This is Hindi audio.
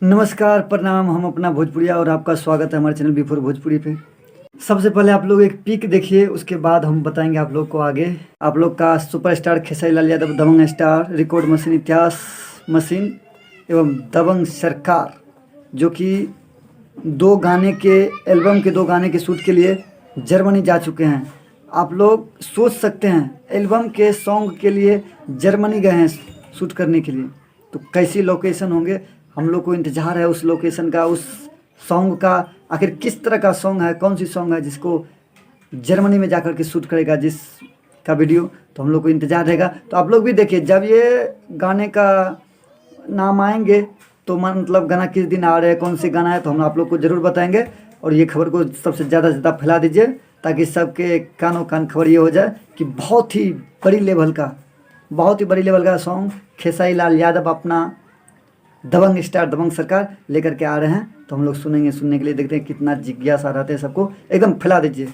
नमस्कार, प्रणाम। हम अपना भोजपुरिया और आपका स्वागत है हमारे चैनल बिफोर भोजपुरी पे। सबसे पहले आप लोग एक पिक देखिए, उसके बाद हम बताएंगे आप लोग को आगे। आप लोग का सुपरस्टार खेसारी लाल यादव, दबंग स्टार, रिकॉर्ड मशीन, इतिहास मशीन एवं दबंग सरकार, जो कि 2 गाने के एल्बम के 2 गाने के शूट के लिए जर्मनी जा चुके हैं। आप लोग सोच सकते हैं, एल्बम के सॉन्ग के लिए जर्मनी गए हैं शूट करने के लिए, तो कैसी लोकेशन होंगे। हम लोग को इंतज़ार है उस लोकेशन का, उस सॉन्ग का। आखिर किस तरह का सॉन्ग है, कौन सी सॉन्ग है जिसको जर्मनी में जाकर के शूट करेगा जिस का वीडियो, तो हम लोग को इंतज़ार रहेगा। तो आप लोग भी देखिए, जब ये गाने का नाम आएंगे तो मतलब गाना किस दिन आ रहा है, कौन सी गाना है, तो हम आप लोग को ज़रूर बताएंगे। और ये खबर को सबसे ज़्यादा से ज़्यादा फैला दीजिए, ताकि सबके कानों कान खबर ये हो जाए कि बहुत ही बड़ी लेवल का सॉन्ग खेसारी लाल यादव अपना दबंग स्टार, दबंग सरकार लेकर के आ रहे हैं। तो हम लोग सुनेंगे, सुनने के लिए देखते हैं कितना जिज्ञासा रहते हैं सबको। एकदम फैला दीजिए।